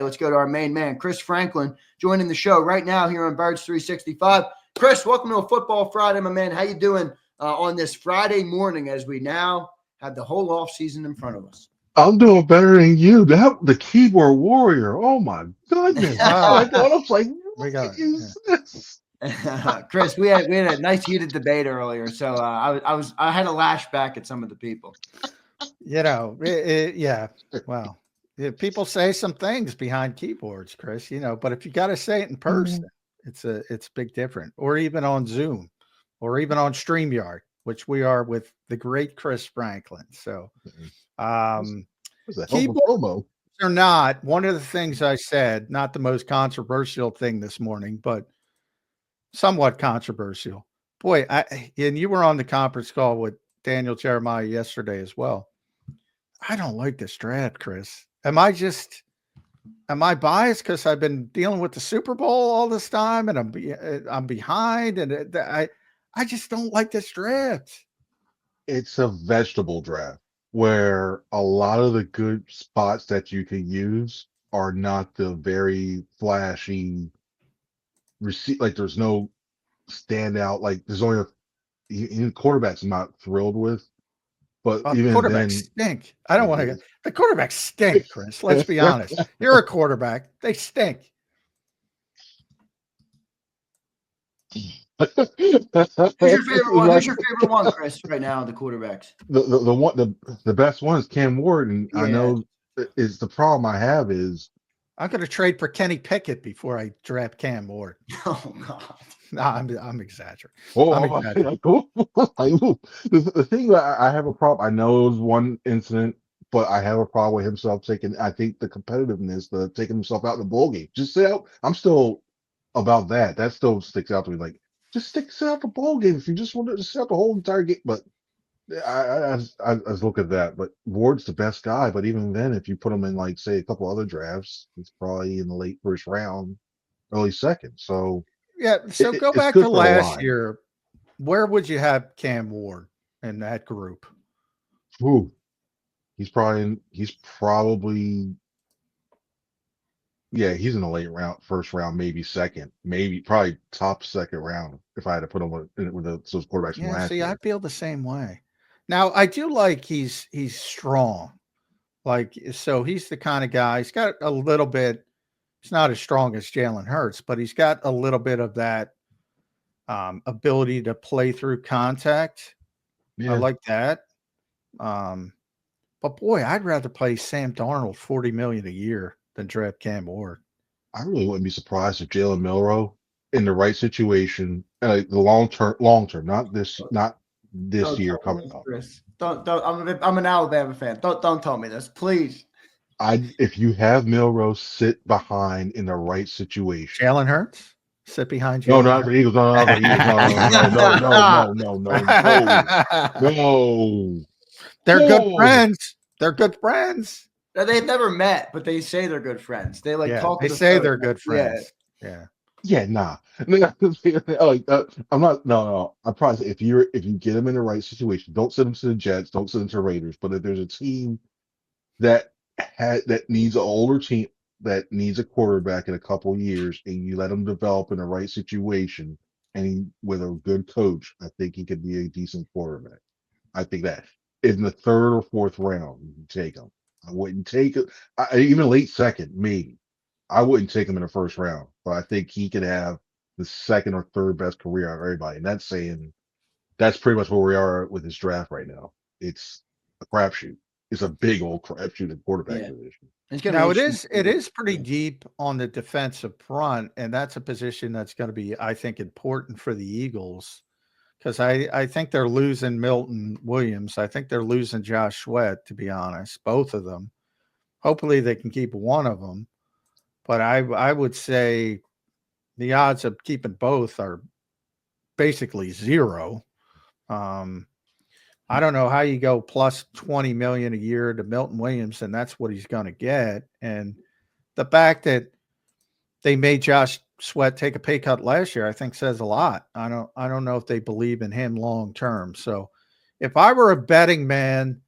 Let's go to our main man, Chris Franklin, joining the show right now here on Birds 365. Chris, welcome to a Football Friday, my man. How you doing on this Friday morning as we now have the whole off season in front of us? I'm doing better than you. The keyboard warrior. Oh my goodness! I was like, what is this? Chris, we had a nice heated debate earlier, so I had to lash back at some of the people. Yeah. Well, people say some things behind keyboards, Chris. But if you got to say it in person, it's a big different. Or even on Zoom, or even on StreamYard, which we are with the great Chris Franklin. So, keyboard or not, one of the things I said, not the most controversial thing this morning, but somewhat controversial. Boy, and you were on the conference call with Daniel Jeremiah yesterday as well. I don't like this draft, Chris. Am I biased because I've been dealing with the Super Bowl all this time and I'm behind, and I just don't like this draft. It's a vegetable draft where a lot of the good spots that you can use are not the very flashy like there's no standout. Like there's only quarterbacks I'm not thrilled with. But even quarterbacks then, stink. I don't want to. The quarterbacks stink, Chris. Let's be honest. You're a quarterback. They stink. Who's your favorite one? Who's your favorite one, Chris? Right now, the quarterbacks. The best one is Cam Ward, and I know is the problem I have is I'm going to trade for Kenny Pickett before I draft Cam Ward. Oh God. No, I'm exaggerating. The thing that I have a problem. I know it was one incident, but I have a problem with himself taking. I think the competitiveness, taking himself out in the bowl game. Just sit out. I'm still about that. That still sticks out to me. Like, just sit out the bowl game if you just want to sit out the whole entire game. But I was looking at that. But Ward's the best guy. But even then, if you put him in like say a couple other drafts, it's probably in the late first round, early second. So. Yeah, so go back to last year. Where would you have Cam Ward in that group? Ooh, he's probably, he's in the late round, first round, maybe second, maybe probably top second round if I had to put him with those quarterbacks from last year. I feel the same way. Now, I do like he's strong. Like, so he's the kind of guy, he's got a little bit. He's not as strong as Jalen Hurts, but he's got a little bit of that ability to play through contact. Yeah. I like that. But boy, I'd rather play Sam Darnold $40 million a year than draft Cam Ward. I really wouldn't be surprised if Jalen Milroe in the right situation, the long term, not this year coming up. Don't. I'm an Alabama fan. Don't tell me this, please. If you have Milroe sit behind in the right situation. Jalen Hurts? Sit behind you. No, not the Eagles. No. They're good friends. They're good friends. They've never met, but they say they're good friends. They talk. They say they're good friends. Yeah. Yeah, nah. I'm not. No. I probably say if you get them in the right situation, don't send them to the Jets, don't send them to Raiders. But if there's a team that needs an older team that needs a quarterback in a couple years, and you let them develop in the right situation and with a good coach, I think he could be a decent quarterback. I think that in the third or fourth round, you can take him. I wouldn't take it even late second, maybe. I wouldn't take him in the first round, but I think he could have the second or third best career out of everybody. And that's pretty much where we are with this draft right now. It's a crapshoot. It's a big old crapshoot at quarterback position. Now it is pretty deep on the defensive front, and that's a position that's going to be, I think, important for the Eagles because I think they're losing Milton Williams. I think they're losing Josh Sweat, to be honest, both of them. Hopefully they can keep one of them, but I would say the odds of keeping both are basically zero. I don't know how you go plus 20 million a year to Milton Williams, and that's what he's going to get. And the fact that they made Josh Sweat take a pay cut last year, I think says a lot. I don't know if they believe in him long term. So if I were a betting man,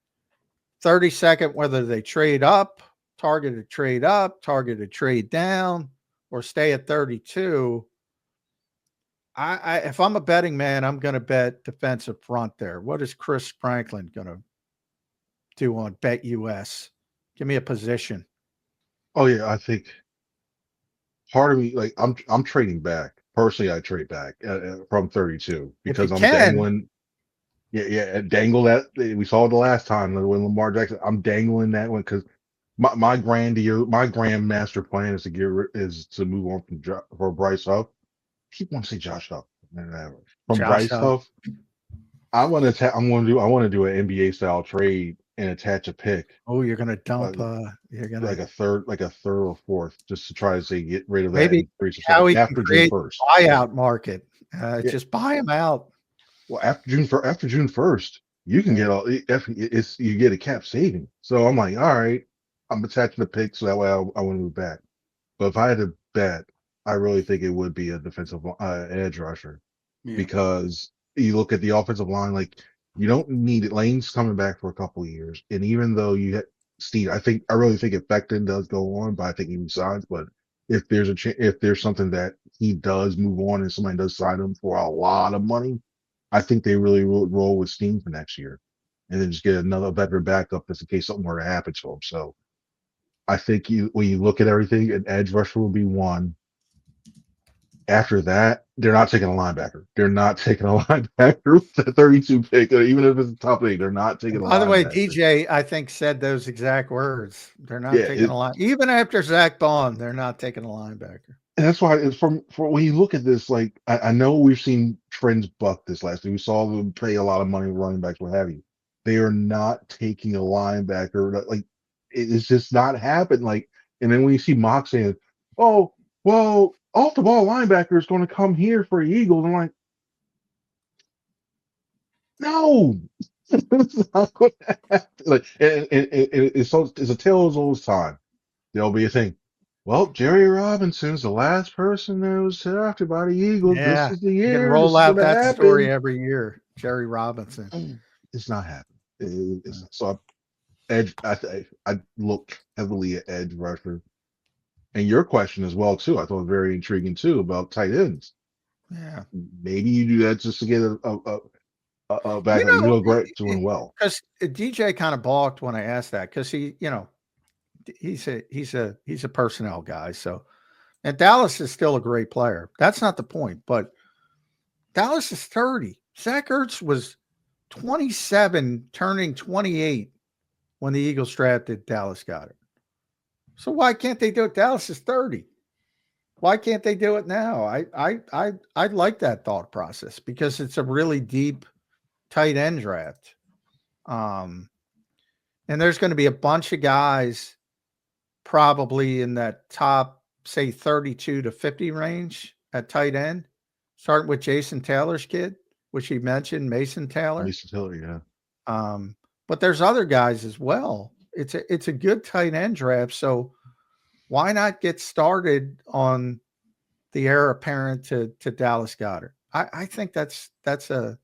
32nd, whether they trade up, target a trade up, target a trade down, or stay at 32. If I'm a betting man, I'm going to bet defensive front there. What is Chris Franklin going to do on Bet US? Give me a position. Oh yeah, I think part of me, like I'm trading back. Personally, I trade back from 32 If you because I'm can, dangling. Yeah, dangle that. We saw it the last time when Lamar Jackson. I'm dangling that one because my grandmaster plan is to move on from Bryce Huff. I keep wanting to say Josh Huff. From Josh Bryce Huff. Huff, I want to do an NBA style trade and attach a pick, Oh, you're going to dump. like, You're going like to a third or fourth, just to try to say get rid of that maybe and increase or how something he can after June create 1st. a buyout market. Yeah, Just buy him out. well after June 1st, you can get you get a cap saving. So I'm like, all right, I'm attaching the pick so that way I want to move back. But if I had to bet, I really think it would be a defensive edge rusher because you look at the offensive line, like you don't need it. Lane's coming back for a couple of years, and even though you had Steve, I really think if Becton does go on, but I think he resigns. But if there's if there's something that he does move on and somebody does sign him for a lot of money, I think they really will roll with Steen for next year, and then just get another veteran backup just in case something were to happen to him. So I think when you look at everything, an edge rusher will be one. After that, they're not taking a linebacker. They're not taking a linebacker with the 32 pick, or even if it's a top 8. They're not taking a By the way, linebacker. DJ, I think, said those exact words. They're not Yeah, taking a line. Even after Zack Baun, they're not taking a linebacker. and that's why it's for when you look at this, like I know we've seen trends buck this last year. We saw them pay a lot of money running backs, what have you. They are not taking a linebacker. Like it's just not happened. Like, and then when you see Mock saying, "Oh, well, off the ball linebacker is going to come here for the Eagles," I'm like, no, it's not going to happen. Like, and it's a tale as old as time. There'll be a thing. Well, Jerry Robinson's the last person that was drafted by the Eagles. This Yeah, is the you can year. This roll is going out to that story happen. every year. Jerry Robinson. It's not happening. So edge. I look heavily at edge rusher, and your question as well too. I thought very intriguing too about tight ends. Yeah, Maybe you do that just to get a back. Even though Garrett's doing well. because DJ kind of balked when I asked that because he's a personnel guy. So, and Dallas is still a great player. That's not the point, but Dallas is 30. Zach Ertz was 27, turning 28 when the Eagles drafted Dallas Goedert. So why can't they do it? Dallas is 30. Why can't they do it now? I like that thought process because it's a really deep tight end draft. And there's going to be a bunch of guys probably in that top, say, 32 to 50 range at tight end, starting with Jason Taylor's kid, which he mentioned, Mason Taylor. Yeah. But there's other guys as well. It's a good tight end draft. So why not get started on the heir apparent to Dallas Goedert? I think it's a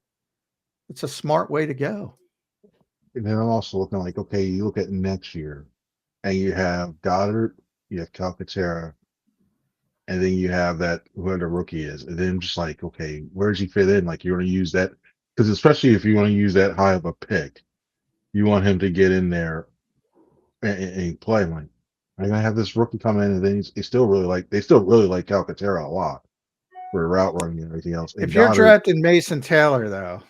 smart way to go. And then I'm also looking like, okay, you look at next year, and you have Goddard, you have Calcaterra, and then you have that whoever the rookie is, and then I'm just like, okay, where does he fit in? Like you're going to use that because especially if you want to use that high of a pick, you want him to get in there and play. Like I'm going to have this rookie come in, and then they still really like Calcaterra a lot for route running and everything else. And If you're Goddard, drafting Mason Taylor, though,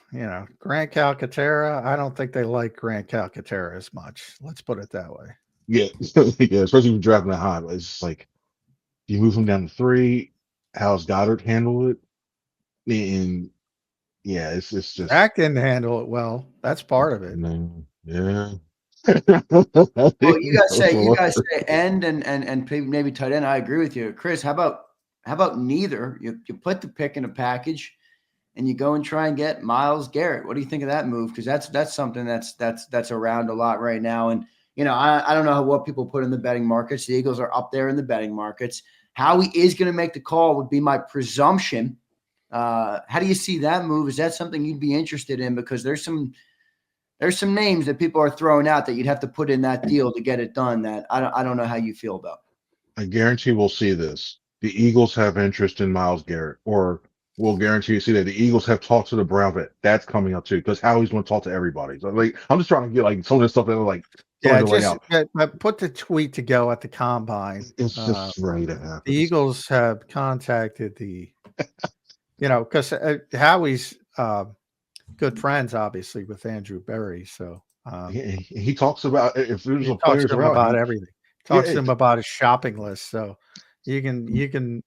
Grant Calcaterra, I don't think they like Grant Calcaterra as much. Let's put it that way. yeah, yeah, especially if you're drafting that high, but it's just like you move him down to 3. How's Goddard handle it? And yeah, it's just Zach didn't handle it well. That's part of it. Yeah. Well, you guys say end and maybe tight end. I agree with you, Chris. How about neither? You put the pick in a package, and you go and try and get Myles Garrett. What do you think of that move? Because that's something that's around a lot right now. And I don't know what people put in the betting markets. The Eagles are up there in the betting markets. How he is going to make the call would be my presumption. How do you see that move? Is that something you'd be interested in? Because there's some there's some names that people are throwing out that you'd have to put in that deal to get it done. That I don't know how you feel about. I guarantee we'll see this. The Eagles have interest in Myles Garrett, or we'll guarantee you see that the Eagles have talked to the Browns. That's coming up too, because Howie's going to talk to everybody. So like, I'm just trying to get like some of the stuff that like Yeah, to lay just out. put the tweet to go at the combine. It's just ready to happen. The Eagles have contacted the, because Howie's good friends, obviously, with Andrew Berry. So he talks about if there's he a talks players to him around about everything. Talks to him yeah, about his shopping list. So you can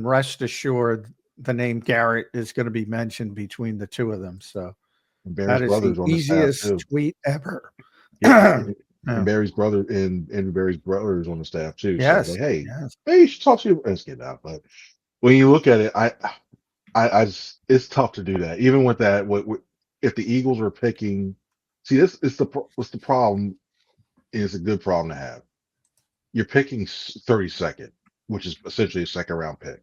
rest assured the name Garrett is going to be mentioned between the two of them. So Barry's that is the brothers on the staff easiest too. tweet ever. Yeah, Yeah. and Barry's brother and Andrew Barry's brothers on the staff too. Yes. So like, hey, Yes. hey, you should talk to your let's get out. But when you look at it, I just, it's tough to do that. Even with that, if the Eagles are picking, see, what's the problem? Is a good problem to have. You're picking 32nd, which is essentially a second round pick.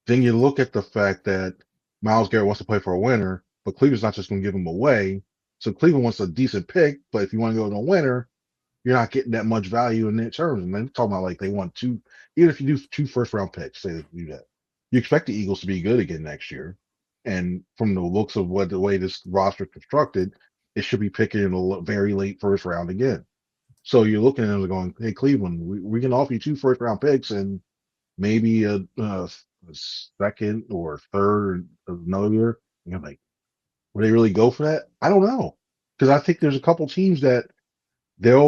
Then you look at the fact that Myles Garrett wants to play for a winner, but Cleveland's not just going to give him away. So Cleveland wants a decent pick, but if you want to go to a winner, you're not getting that much value in their terms. And they're talking about like they want two, even if you do 2 first round picks, say that you do that. You expect the Eagles to be good again next year. And from the looks of the way this roster is constructed, it should be picking in a very late first round again. So you're looking at them going, hey, Cleveland, we can offer you 2 first round picks and maybe a second or third another year. And you're like, would they really go for that? I don't know. Because I think there's a couple teams that they're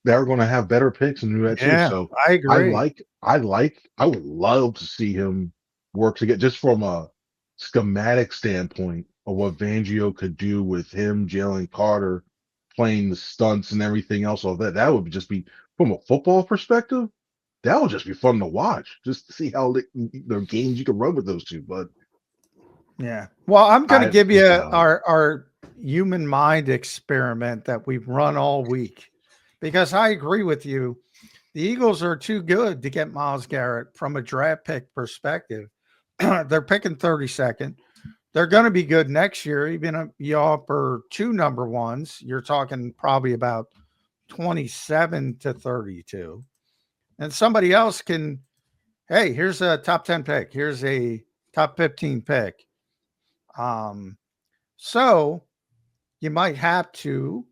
going to have better picks and do that too. Yeah, So I agree. I would love to see him work together just from a schematic standpoint of what Fangio could do with him, Jalen Carter playing the stunts and everything else. All that would just be from a football perspective. That would just be fun to watch, just to see how the games you can run with those two. But yeah, well, I'm going to give you no. our human mind experiment that we've run all week, because I agree with you. The Eagles are too good to get Myles Garrett from a draft pick perspective. They're picking 32nd. They're going to be good next year. Even if you offer 2 number ones, you're talking probably about 27 to 32. And somebody else can, hey, here's a top 10 pick. Here's a top 15 pick. So you might have to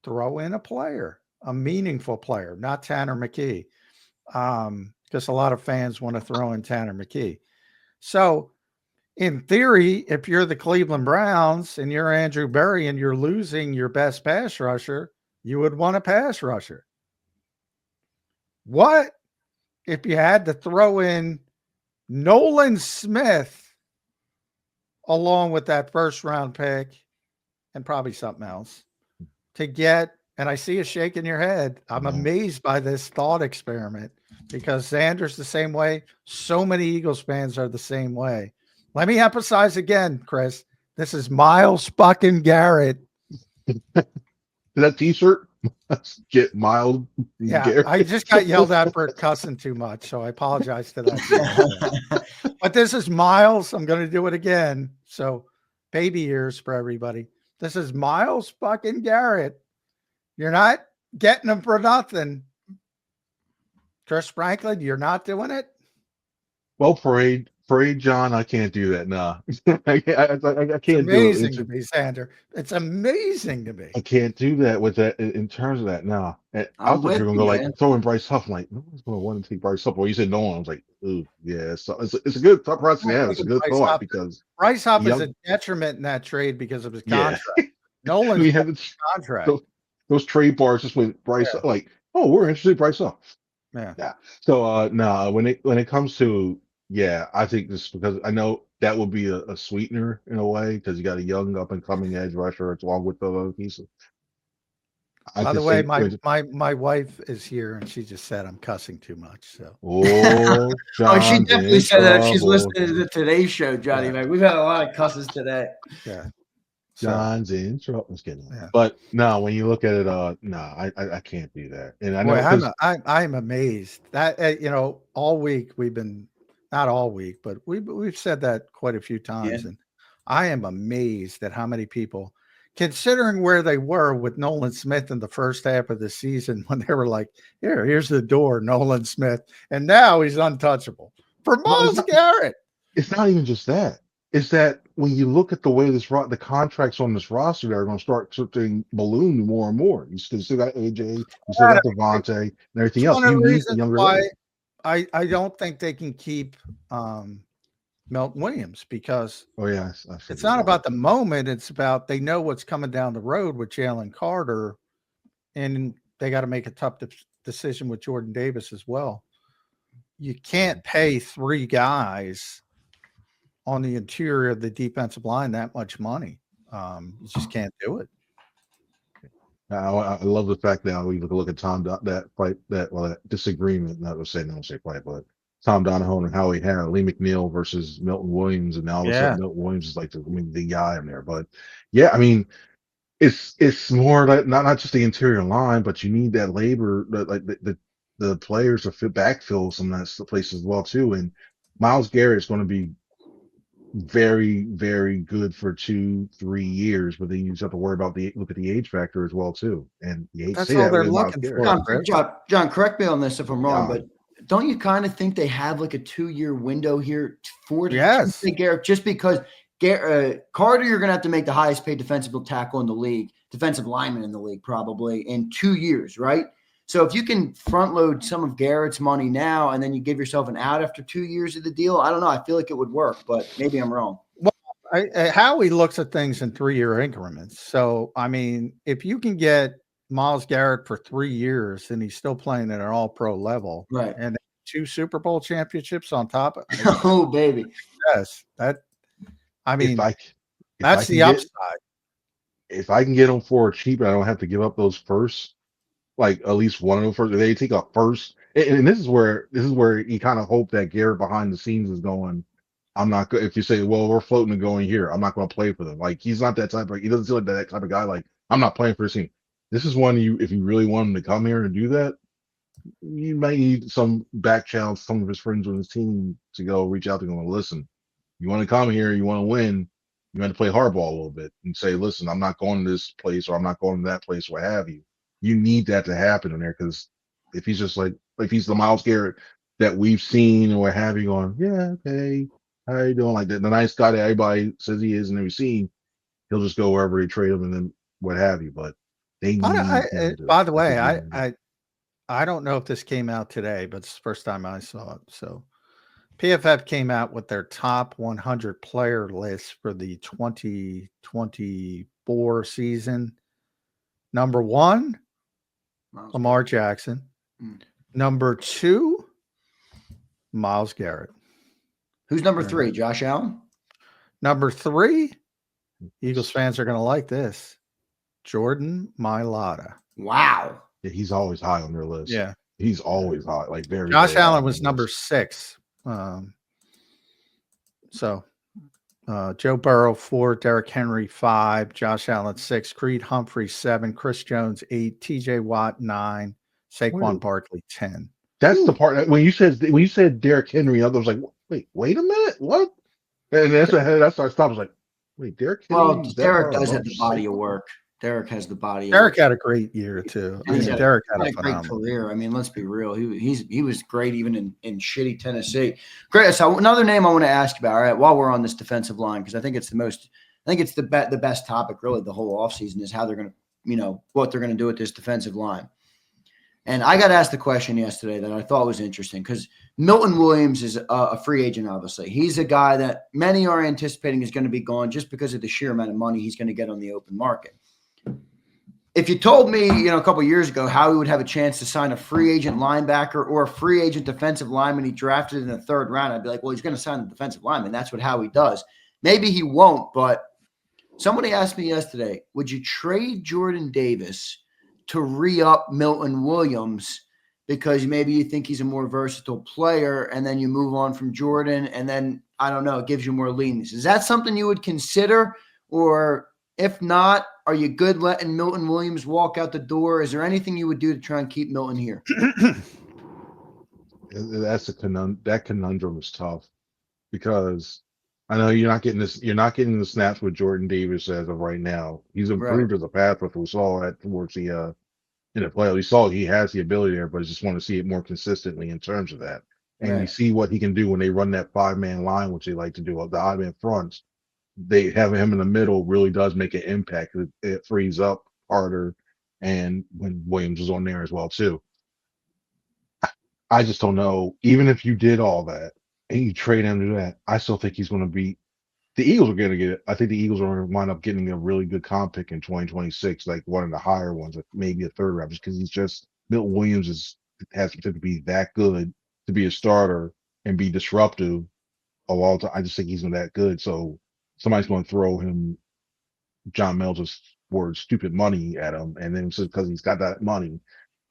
throw in a player, a meaningful player, not Tanner McKee, because a lot of fans want to throw in Tanner McKee. So in theory, if you're the Cleveland Browns and you're Andrew Berry and you're losing your best pass rusher, you would want a pass rusher. What if you had to throw in Nolan Smith along with that first round pick and probably something else to get, and I see you shaking your head. I'm amazed by this thought experiment, because Zander's the same way. So many Eagles fans are the same way. Let me emphasize again, Chris, this is Myles fucking Garrett. That t-shirt, get Myles. Yeah, Garrett. I just got yelled at for cussing too much, so I apologize to that. But this is Myles. I'm going to do it again. So baby ears for everybody. This is Myles fucking Garrett. You're not getting him for nothing. Chris Franklin, you're not doing it? Well, parade, John, I can't do that. Nah, I can't do it. It's amazing to me, Zander. It's amazing to me. I can't do that with that in terms of that. Nah, I thought you were gonna go like throwing Bryce Huff. I'm like, no one's gonna want to take Bryce Huff. Well, you said no one. I was like, ooh, yeah. So it's a good thought process. Yeah, it's a good thought because Bryce Huff is a detriment in that trade because of his contract. Yeah. Nolan's we have contract. Those trade bars just went Bryce Huff, like, oh, we're interested in Bryce Huff. Yeah. So when it comes to I think this, because I know that would be a sweetener in a way, because you got a young up and coming edge rusher along with the other pieces. By the way, my wife is here and she just said I'm cussing too much. So she definitely said that. She's listening to the Today Show, Johnny. Man, we've had a lot of cusses today. Yeah. John's in trouble. I'm just kidding. Yeah. But no, when you look at it, I can't do that. And I know I'm amazed that all week we've been, not all week, but we've said that quite a few times, and I am amazed at how many people considering where they were with Nolan Smith in the first half of the season when they were like, here's the door, Nolan Smith. And now he's untouchable. For Myles Garrett. It's not even just that. It's that when you look at the way the contracts on this roster, they're going to start something balloon more and more. You still got AJ, you still got Devontae, and everything else. One of the You need reasons the younger why guys. I don't think they can keep Milton Williams, because it's not about the moment. It's about they know what's coming down the road with Jalen Carter, and they got to make a tough decision with Jordan Davis as well. You can't pay 3 guys on the interior of the defensive line that much money. You just can't do it. I love the fact that we look at that disagreement, not to say no say fight, but Tom Donahoe and Howie had Lee McNeil versus Milton Williams, and now all of a sudden Milton Williams is like the guy in there. But yeah, I mean, it's more like not just the interior line, but you need that labor, like the players to backfill some of that place as well too. And Myles Garrett is going to be very, very good for 2-3 years, but then you just have to worry about look at the age factor as well too. And that's all they're looking for. John, correct me on this if I'm wrong, but don't you kind of think they have like a 2-year window here for Garrett, just because Carter, you're going to have to make the highest paid defensive tackle in the league, defensive lineman in the league, probably in 2 years, right? So if you can front load some of Garrett's money now, and then you give yourself an out after 2 years of the deal, I don't know. I feel like it would work, but maybe I'm wrong. Well, Howie looks at things in 3-year increments. So, I mean, if you can get Myles Garrett for 3 years and he's still playing at an all-pro level, right? And 2 Super Bowl championships on top of it. Oh, baby. Yes. That's the upside. If I can get them for cheap and I don't have to give up those first, like at least one of those first, they take a first. And this is where you kind of hope that Garrett behind the scenes is going, I'm not good. If you say, well, we're floating and going here, I'm not going to play for them. Like, he's not that type of, he doesn't seem like that type of guy. Like, I'm not playing for this team. This is one if you really want him to come here and do that, you might need some back channel, some of his friends on his team to go reach out to him and listen. You want to come here, you want to win, you want to play hardball a little bit and say, listen, I'm not going to this place or I'm not going to that place, what have you. You need that to happen in there, because if he's just like he's the Myles Garrett that we've seen or what have you, going, yeah, okay, how you doing? Like the nice guy that everybody says he is and we've seen, he'll just go wherever they trade him and then what have you. But they need by the way, I don't know if this came out today, but it's the first time I saw it. So PFF came out with their top 100 player list for the 2024 season. Number 1, Lamar Jackson. Number 2, Myles Garrett. Who's number 3? Josh Allen? Number 3, Eagles fans are going to like this, Jordan Mailata. Wow. Yeah, he's always high on their list. Yeah. He's always high. Like Josh Allen was number 6. Joe Burrow 4, Derrick Henry 5, Josh Allen 6, Creed Humphrey 7, Chris Jones 8, TJ Watt 9, Saquon Barkley 10. That's the part when you said Derrick Henry, I was like, wait a minute, what? And that's I stopped. I was like, wait, Derrick Henry. Well, Derrick does have the body of work. Derrick has the body. Derrick had a great year too. Derrick had a great career. I mean, let's be real. He was great even in shitty Tennessee. Great. So another name I want to ask about. All right, while we're on this defensive line, because I think it's the best topic really the whole offseason is how they're going to, what they're going to do with this defensive line. And I got asked the question yesterday that I thought was interesting because Milton Williams is a free agent. Obviously, he's a guy that many are anticipating is going to be gone just because of the sheer amount of money he's going to get on the open market. If you told me, a couple of years ago how he would have a chance to sign a free agent linebacker or a free agent defensive lineman he drafted in the 3rd round, I'd be like, well, he's going to sign the defensive lineman. That's what Howie does. Maybe he won't, but somebody asked me yesterday, would you trade Jordan Davis to re-up Milton Williams because maybe you think he's a more versatile player and then you move on from Jordan and then, I don't know, it gives you more leniency. Is that something you would consider? Or if not, are you good letting Milton Williams walk out the door? Is there anything you would do to try and keep Milton here? That conundrum is tough because, I know you're not getting this. You're not getting the snaps with Jordan Davis as of right now. He's Right. improved as a passer. We saw that towards the in the playoffs. We saw he has the ability there, but I just want to see it more consistently in terms of that. And you Right. see what he can do when they run that 5-man line, which they like to do. The odd man fronts, they have him in the middle really does make an impact. It frees up harder, and when Williams is on there as well too. I just don't know. Even if you did all that and you trade him to that, I still think he's going to be. The Eagles are going to get it. I think the Eagles are going to wind up getting a really good comp pick in 2026, like one of the higher ones, like maybe a third round, just because he's just Milton Williams has to be that good to be a starter and be disruptive of all time. I just think he's that good. So somebody's going to throw him John Mel's word stupid money at him, and then because he's got that money,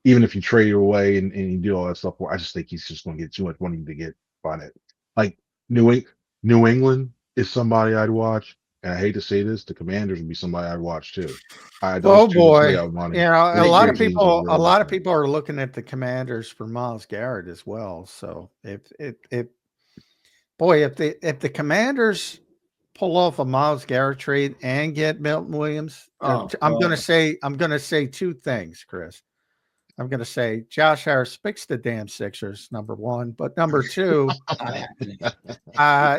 even if you trade it away and you do all that stuff, I just think he's just going to get too much money to get on it. Like New England is somebody I'd watch, and I hate to say this, the Commanders would be somebody I'd watch too. Oh Those two would stay boy, out money. you know, a Those lot two of teams are people, a real lot of different. people are looking at the Commanders for Myles Garrett as well. So if boy, if the Commanders pull off a Myles Garrett trade and get Milton Williams, Oh, I'm God. gonna say two things, Chris. I'm gonna say Josh Harris fix the damn Sixers, number one, but number two, Not happening.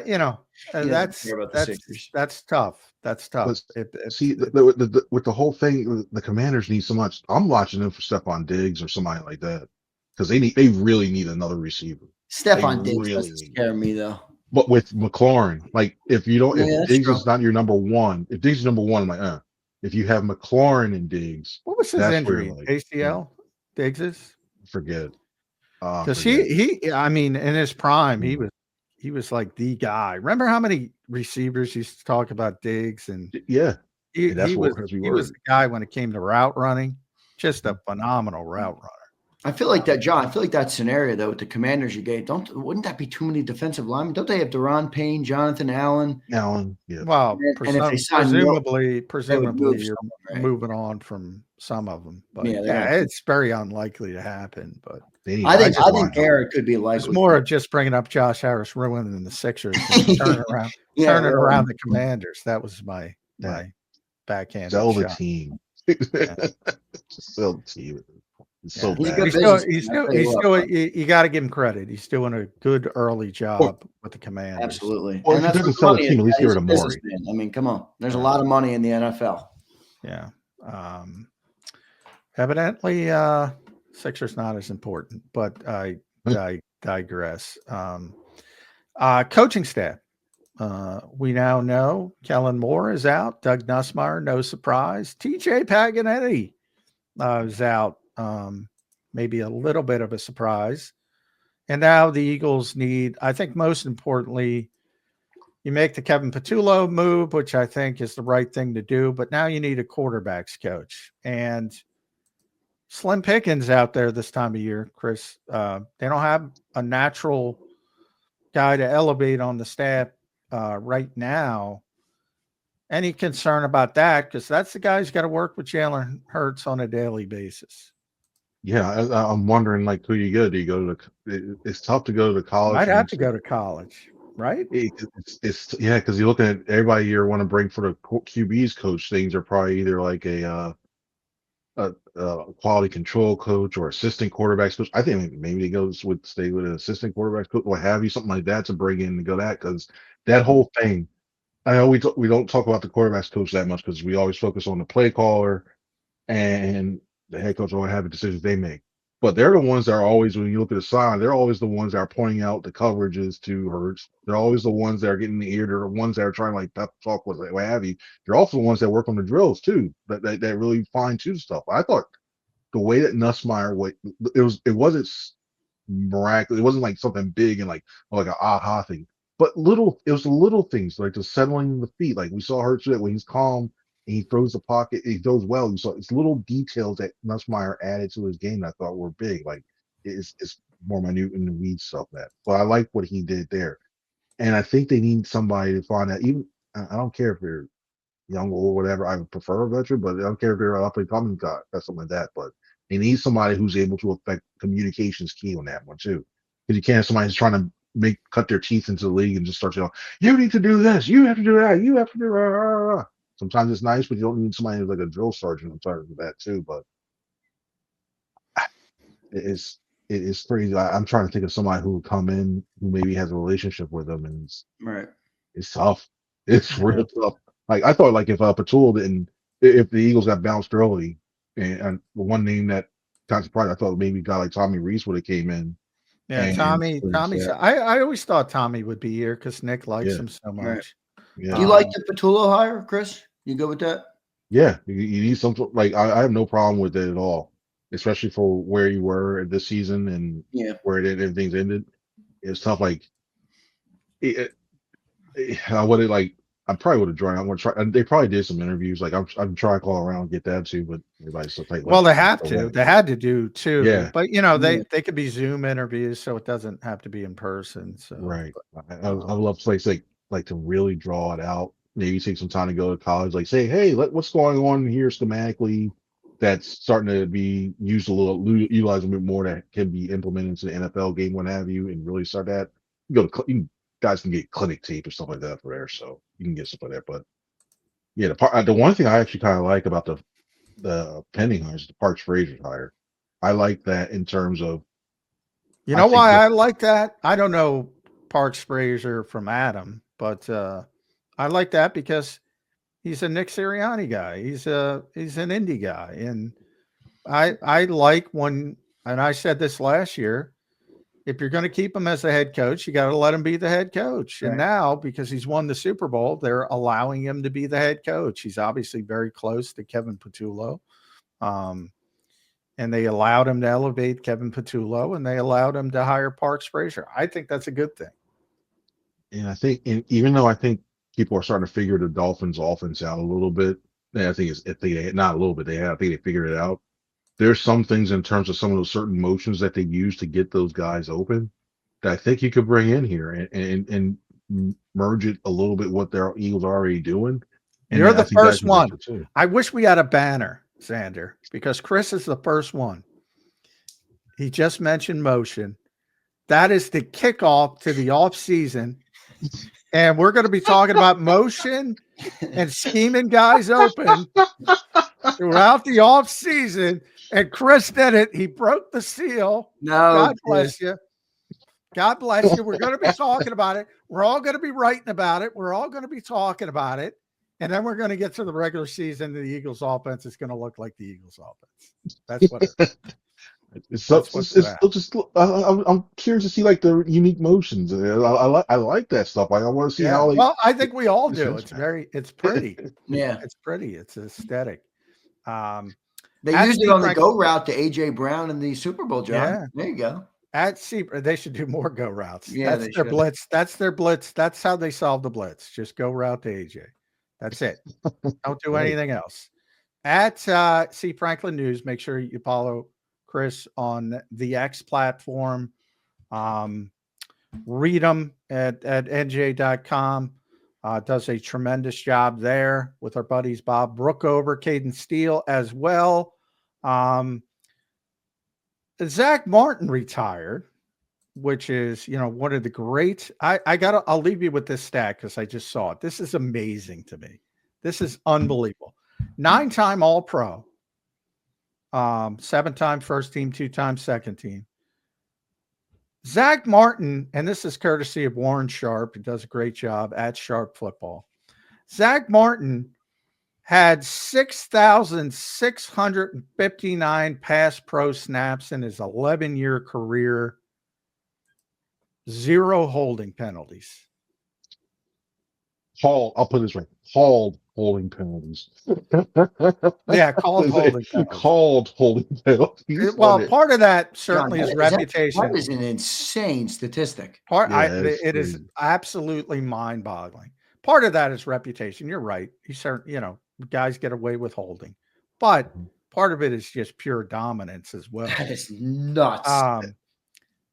you know, He doesn't care about the Sixers. that's tough. That's tough. But see, with the whole thing, the Commanders need so much. I'm watching them for Stephon Diggs or somebody like that because they really need another receiver. Stephon They Diggs really doesn't need. scare me though. But with McLaurin, like if Yeah, that's Diggs true. is not your number one, if Diggs is number one, I'm like, if you have McLaurin and Diggs, What was his that's where injury? you're like, ACL, Diggs's? forget it. Because Forget I mean, in his prime, it. he was like the guy. Remember how many receivers used to talk about Diggs, and Yeah, and that's he what we was were. the guy when it came to route running. Just a phenomenal route runner. I feel like that, John. I feel like that scenario though with the Commanders you gave. Wouldn't that be too many defensive linemen? Don't they have Deron Payne, Jonathan Allen? Allen, yeah. Well, And if they sign Milton, they would move presumably you're someone, right? moving on from some of them, but Yeah, they're yeah, gonna. it's very unlikely to happen. But They need I think line help. Garrett could be it's likely. more of just bringing up Josh Harris ruining the Sixers and Yeah, turning really. around the Commanders. That was my backhand Sell the shot. team. Yeah. Just sell the team. It's Yeah. so He's a bad. good businessman. You got to give him credit. He's doing a good early job with the Commanders. Absolutely. Well, And if he that's doesn't what sell the money team, is. at least get He's rid a of Maury. businessman. I mean, come on. There's a Yeah. lot of money in the NFL. Yeah. Evidently, Sixers not as important, but I digress. Coaching staff. We now know Kellen Moore is out. Doug Nussmeier, no surprise. TJ Paganetti is out. Maybe a little bit of a surprise. And now the Eagles need, I think most importantly, you make the Kevin Patullo move, which I think is the right thing to do, but now you need a quarterbacks coach. And slim pickings out there this time of year, Chris. They don't have a natural guy to elevate on the staff right now. Any concern about that? Because that's the guy who's got to work with Jalen Hurts on a daily basis. Yeah, I'm wondering like who you go. Do you go to? It's tough to go to college. Might have to go to college, right? It's yeah, because you're looking at everybody you want to bring for the QB's coach things are probably either like a quality control coach or assistant quarterbacks coach. I think maybe they stay with an assistant quarterbacks coach, what have you, something like that to bring in to go that because that whole thing. I know we don't talk about the quarterbacks coach that much because we always focus on the play caller and the head coach or what have the decisions they make. But they're the ones that are always, when you look at the sign, they're always the ones that are pointing out the coverages to Hurts. They're always the ones that are getting the ear. They're the ones that are trying to like pep talk with what have you. They're also the ones that work on the drills too, that really fine tune stuff. I thought the way that Nussmeier, it wasn't miraculous. It wasn't like something big and like an aha thing, but it was the little things like the settling the feet. Like we saw Hurts do it when he's calm and he throws the pocket, he throws well. You saw it's little details that Nussmeier added to his game that I thought were big. Like it's more minute in the weeds stuff but I like what he did there. And I think they need somebody to find that even I don't care if they're young or whatever. I would prefer a veteran, but I don't care if they're an up and coming guy or something like that. But they need somebody who's able to affect communications key on that one too. Because you can't have somebody who's trying to cut their teeth into the league and just start yelling, "You need to do this. You have to do that. You have to do that." Sometimes it's nice, but you don't need somebody who's like a drill sergeant. I'm sorry for that too, but it is crazy. I'm trying to think of somebody who would come in who maybe has a relationship with them, and Right. it's tough. It's real tough. Like I thought, like if Patul didn't, if the Eagles got bounced early, and the one name that kind of surprised, I thought maybe a guy like Tommy Reese would have came in. Yeah, And Tommy's. I always thought Tommy would be here because Nick likes him so Right. much. Yeah. Do you like the Patullo hire, Chris? You good with that? Yeah, you need something like I have no problem with it at all, especially for where you were this season and Yeah. where everything's ended. It's tough. Like, I would have like I probably would have joined. I'm gonna try. And they probably did some interviews. Like I'm trying to call around and get that too, but everybody's so tight. Well, they have to. They had to do too. Yeah. But you know, they could be Zoom interviews, so it doesn't have to be in person. So Right. I love places like to really draw it out. Maybe take some time to go to college. Like say, hey, what's going on here schematically that's starting to be used utilized a bit more that can be implemented into the NFL game, what have you, and really start that. Guys can get clinic tape or stuff like that for there, so you can get stuff like that. But yeah, the one thing I actually kind of like about the pending hires, the Parks Frazier hire, I like that in terms of. You know why I like that? I don't know Parks Frazier from Adam, but I like that because he's a Nick Sirianni guy. He's an indie guy, and I like when. And I said this last year. If you're going to keep him as the head coach, you got to let him be the head coach. And now, because he's won the Super Bowl, they're allowing him to be the head coach. He's obviously very close to Kevin Patullo. And they allowed him to elevate Kevin Patullo, and they allowed him to hire Parks Frazier. I think that's a good thing. And I think, even though I think people are starting to figure the Dolphins' offense out a little bit, and I think not a little bit. I think they figured it out. There's some things in terms of some of those certain motions that they use to get those guys open that I think you could bring in here and merge it a little bit what their Eagles are already doing. And you're the first one. Too. I wish we had a banner, Zander, because Chris is the first one. He just mentioned motion. That is the kickoff to the off season. And we're going to be talking about motion and scheming guys open throughout the off season. And Chris did it. He broke the seal. No, God bless you. God bless you. We're going to be talking about it. We're all going to be writing about it. We're all going to be talking about it. And then we're going to get to the regular season. The Eagles offense is going to look like the Eagles offense. That's what I'm curious to see like the unique motions. I like that stuff. I want to see how. Well, I think we all do. It's pretty. Yeah, it's pretty. It's aesthetic. They used it on the go route to AJ Brown in the Super Bowl, John. Yeah. There you go. They should do more go routes. Yeah, that's their blitz. That's their blitz. That's how they solve the blitz. Just go route to AJ. That's it. Don't do anything else. At C Franklin News, make sure you follow Chris on the X platform. Read them at nj.com. Does a tremendous job there with our buddies Bob Brookover, Caden Steele as well. Zack Martin retired, which is, one of the great. I'll leave you with this stat because I just saw it. This is amazing to me. This is unbelievable. 9-time All-Pro, 7-time first team, 2-time second team. Zack Martin, and this is courtesy of Warren Sharp, who does a great job at Sharp Football. Zack Martin had 6,659 pass pro snaps in his 11-year career, 0 holding penalties. I'll put it this way, called holding penalties. Yeah, called holding penalties. Called holding penalties. Well, part of that certainly is reputation. That is an insane statistic. It is absolutely mind-boggling. Part of that is reputation. You're right. Guys get away with holding, but part of it is just pure dominance as well. That is nuts.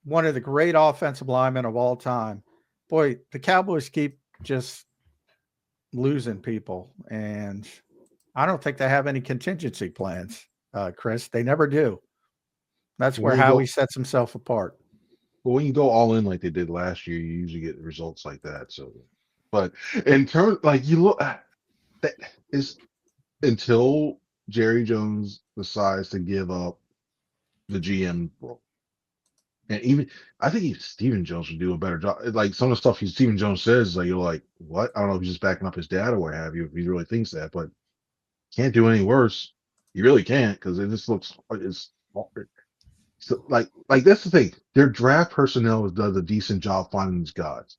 One of the great offensive linemen of all time. Boy, the Cowboys keep just losing people, and I don't think they have any contingency plans, Chris. They never do. That's where Howie sets himself apart. But when you go all in like they did last year, you usually get results like that. So, but in terms, like you look, that is until Jerry Jones decides to give up the GM role. And even I think even Stephen Jones should do a better job. Like some of the stuff Stephen Jones says, like you're like, what? I don't know if he's just backing up his dad or what have you, if he really thinks that, but can't do any worse. You really can't because it just looks it's so, like that's the thing. Their draft personnel does a decent job finding these guys.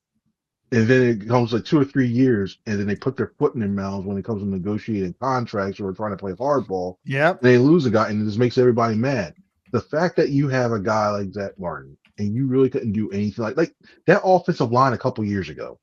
And then it comes like 2 or 3 years, and then they put their foot in their mouths when it comes to negotiating contracts or trying to play hardball. Yep. And they lose a guy, and it just makes everybody mad. The fact that you have a guy like Zack Baun, and you really couldn't do anything like that offensive line a couple years ago.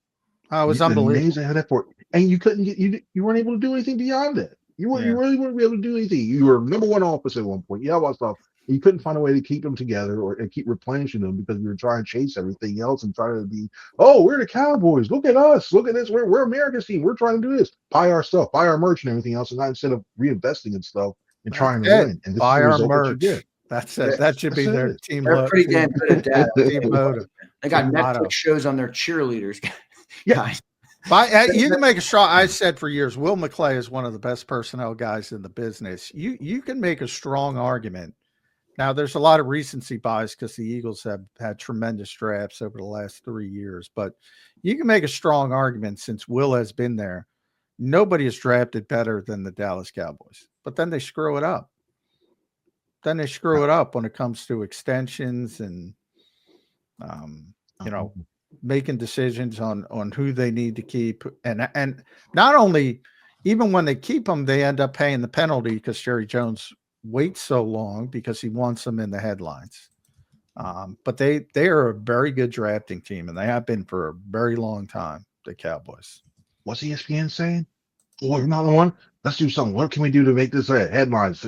Oh, it was unbelievable. Amazing how that for, and you couldn't get you weren't able to do anything beyond that. You really weren't able to do anything. You were #1 offense at one point. Yeah, all that stuff. You couldn't find a way to keep them together or and keep replenishing them because we were trying to chase everything else and trying to be, oh, we're the Cowboys. Look at us. Look at this. We're America's team. We're trying to do this. Buy our stuff, buy our merch and everything else, and not instead of reinvesting in stuff and trying to win. And this buy is the our result merch. That you get. That's it. That should be their team. They're pretty damn good at that. Team motive. They got Team Netflix motto. shows on their cheerleaders. Yeah. Guys. You can make a strong. I said for years, Will McClay is one of the best personnel guys in the business. You can make a strong argument. Now, there's a lot of recency bias because the Eagles have had tremendous drafts over the last 3 years, but you can make a strong argument since Will has been there. Nobody has drafted better than the Dallas Cowboys, but then they screw it up. Then they screw it up when it comes to extensions and, making decisions on who they need to keep. And not only, even when they keep them, they end up paying the penalty because Jerry Jones waits so long because he wants them in the headlines. But they are a very good drafting team, and they have been for a very long time, the Cowboys. What's ESPN saying? Oh, you're not the one? Let's do something. What can we do to make this headlines?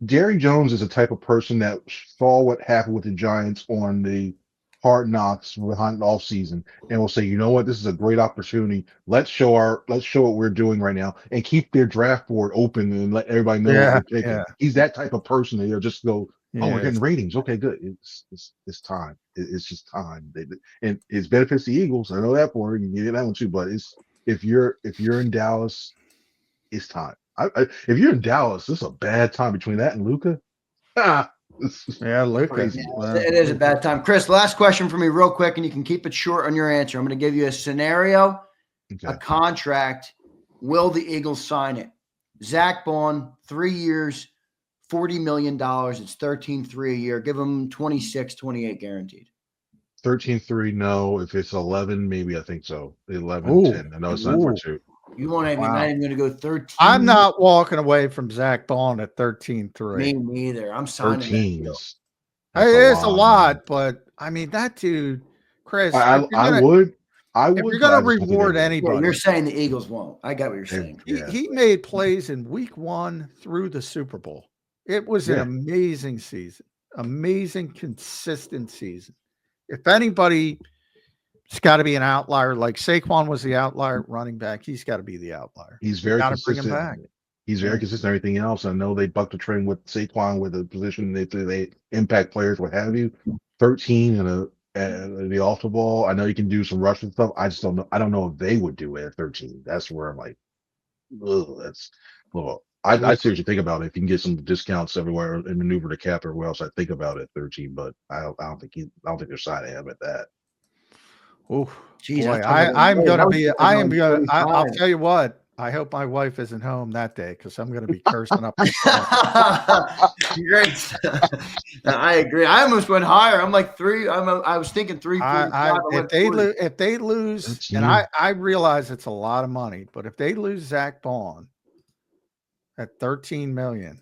Jerry Jones is the type of person that saw what happened with the Giants on the Hard Knocks behind the off season and will say, you know what, this is a great opportunity. Let's show what we're doing right now and keep their draft board open and let everybody know what we're taking. He's that type of person that he'll just go, oh, we're getting ratings. Okay, good. It's time. It's just time. And it benefits the Eagles. I know that for you. You get that one too. But if you're in Dallas, it's time. If you're in Dallas, this is a bad time between that and Luka. Luka. It is a bad time. Chris, last question for me real quick, and you can keep it short on your answer. I'm going to give you a scenario, a contract. Will the Eagles sign it? Zack Baun, 3 years, $40 million. It's 13.3 a year. Give him 26, 28 guaranteed. 13.3, no. If it's 11, maybe I think so. 11, 10. I know it's not for 2. You want to be not even going to go 13? I'm not walking away from Zack Baun at 13.3. Me neither. I'm signing 13. that It is a lot, but I mean that dude, Chris. I would. If you're going to reward anybody, you're saying the Eagles won't. I got what you're saying. He made plays in week 1 through the Super Bowl. It was an amazing season, amazing consistent season. If anybody, it's got to be an outlier. Like Saquon was the outlier running back. He's got to be the outlier. He's very consistent. Bring him back. He's very consistent. Everything else, I know they bucked the trend with Saquon with the position they impact players, what have you. 13 and the off the ball. I know you can do some rushing stuff. I just don't know. I don't know if they would do it at 13. That's where I'm like, that's well. I seriously think about it. If you can get some discounts everywhere and maneuver the cap everywhere else, I think about it at 13. But I don't think they're signing him at that. Oh, boy, I'm going to be. I am going. I'll tell you what. I hope my wife isn't home that day because I'm going to be cursing up. Great. I agree. I almost went higher. I'm like 3. I was thinking 3. If they lose, and I realize it's a lot of money, but if they lose Zack Baun at $13 million,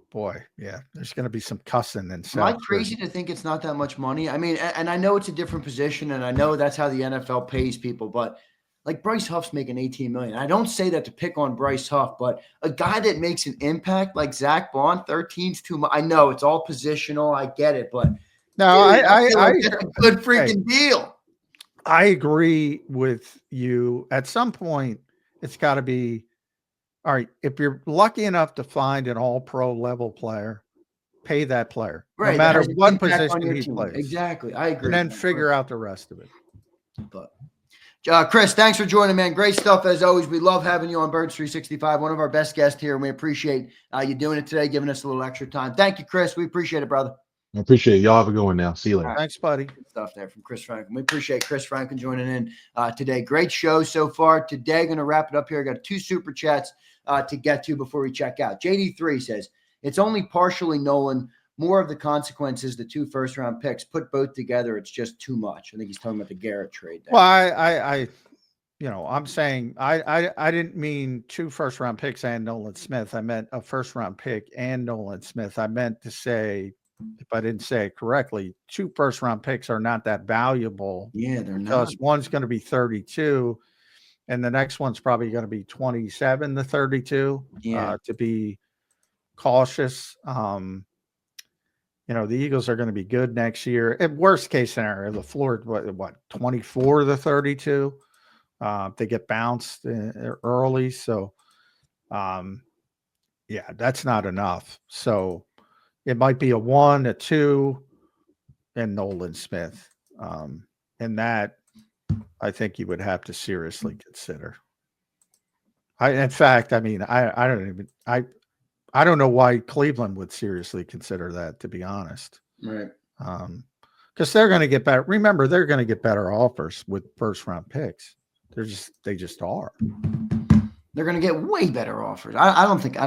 boy, there's going to be some cussing and stuff. Am I crazy to think it's not that much money? I mean, and I know it's a different position, and I know that's how the NFL pays people, but like Bryce Huff's making $18 million. I don't say that to pick on Bryce Huff, but a guy that makes an impact like Zack Baun, 13's too much. I know it's all positional. I get it, but no, I that's a good freaking deal. I agree with you. At some point, it's got to be all right. If you're lucky enough to find an all-pro level player, pay that player, Right, no that matter has an what impact on position your he team. plays. Exactly, I agree. And then figure out the rest of it. But Chris, thanks for joining, man. Great stuff as always. We love having you on Birds 365, one of our best guests here, and we appreciate you doing it today, giving us a little extra time. Thank you, Chris. We appreciate it, brother. I appreciate it. Y'all have a good one now. See you later. Thanks, buddy. Good stuff there from Chris Franklin. We appreciate Chris Franklin joining in today. Great show so far. Today, going to wrap it up here. I got 2 super chats to get to before we check out. JD3 says, it's only partially Nolan. More of the consequences, the 2 first-round picks. Put both together, it's just too much. I think he's talking about the Garrett trade there. Well, I'm saying I didn't mean 2 first-round picks and Nolan Smith. I meant a first-round pick and Nolan Smith. I meant to say, if I didn't say it correctly, 2 first-round picks are not that valuable. Yeah, they're not. Because one's going to be 32, and the next one's probably going to be 27 to 32. Yeah. To be cautious. The Eagles are going to be good next year. At worst case scenario, the floor, what 24 to 32. They get bounced early. So, that's not enough. So it might be a 1, a 2, and Nolan Smith. And that I think you would have to seriously consider. In fact, I don't know why Cleveland would seriously consider that, to be honest. Right. Because they're going to get better. Remember, they're going to get better offers with first-round picks. They just are. They're going to get way better offers. I don't think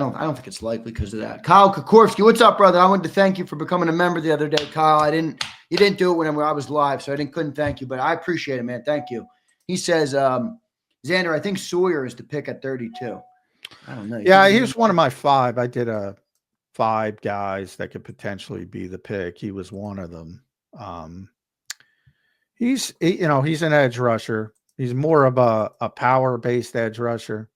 it's likely because of that. Kyle Kokorski, what's up, brother? I wanted to thank you for becoming a member the other day, Kyle. You didn't do it when I was live, so couldn't thank you, but I appreciate it, man. Thank you. He says, Zander, I think Sawyer is the pick at 32. I don't know. Yeah, he was one of my 5. I did 5 guys that could potentially be the pick. He was one of them. He's an edge rusher. He's more of a power-based edge rusher.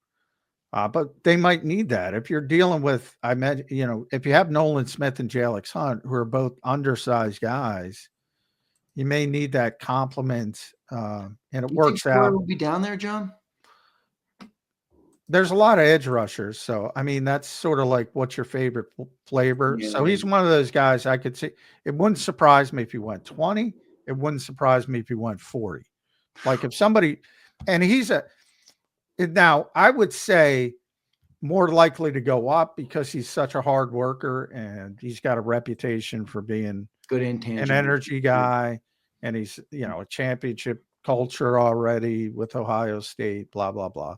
But they might need that. If you're dealing with, if you have Nolan Smith and Jalix Hunt, who are both undersized guys, you may need that complement. And it works out. Sawyer will be down there, John? There's a lot of edge rushers. So, that's sort of like, what's your favorite flavor? Yeah. So he's one of those guys I could see. It wouldn't surprise me if he went 20. It wouldn't surprise me if he went 40. Like if somebody, and now I would say more likely to go up because he's such a hard worker and he's got a reputation for being good intangible, an energy guy. And he's, a championship culture already with Ohio State, blah, blah, blah.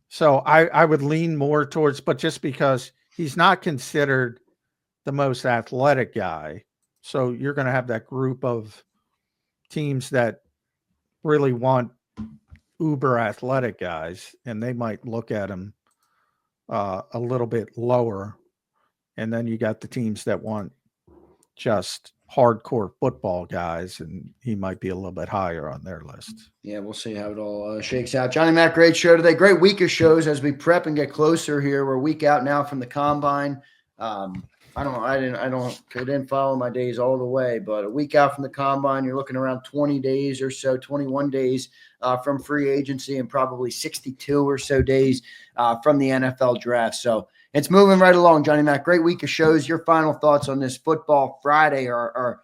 So I would lean more towards, but just because he's not considered the most athletic guy. So you're going to have that group of teams that really want uber athletic guys, and they might look at him a little bit lower. And then you got the teams that want just hardcore football guys, and he might be a little bit higher on their list. Yeah, we'll see how it all shakes out. Johnny Mac, great show today. Great week of shows as we prep and get closer here. We're a week out now from the combine. I didn't follow my days all the way, but a week out from the combine, you're looking around 20 days or so, 21 days from free agency, and probably 62 or so days from the NFL draft. So it's moving right along, Johnny Mac. Great week of shows. Your final thoughts on this Football Friday or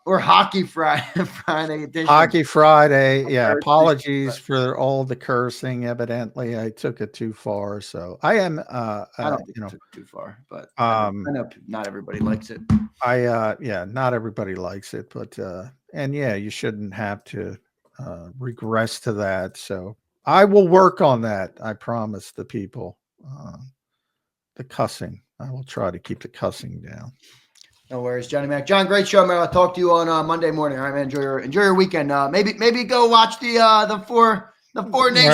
Hockey Friday edition? Hockey Friday. Yeah. Apologies for all the cursing. Evidently, I took it too far. So I am. I don't think I took it too far, but I know not everybody likes it. Not everybody likes it, but you shouldn't have to regress to that. So I will work on that. I promise the people. The cussing. I will try to keep the cussing down. No worries, Johnny Mac. John, great show, man. I'll talk to you on Monday morning. All right, man. Enjoy your weekend. Maybe go watch the four nations.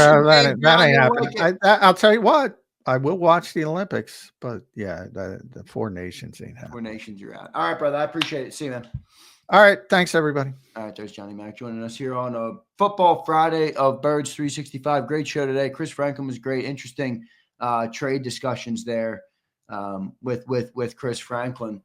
That ain't happening. I'll tell you what. I will watch the Olympics, but the 4 nations ain't happening. 4 nations, you're out. All right, brother. I appreciate it. See you, man. All right. Thanks, everybody. All right, there's Johnny Mac joining us here on a Football Friday of Birds 365. Great show today. Chris Franklin was great. Interesting trade discussions there with Chris Franklin.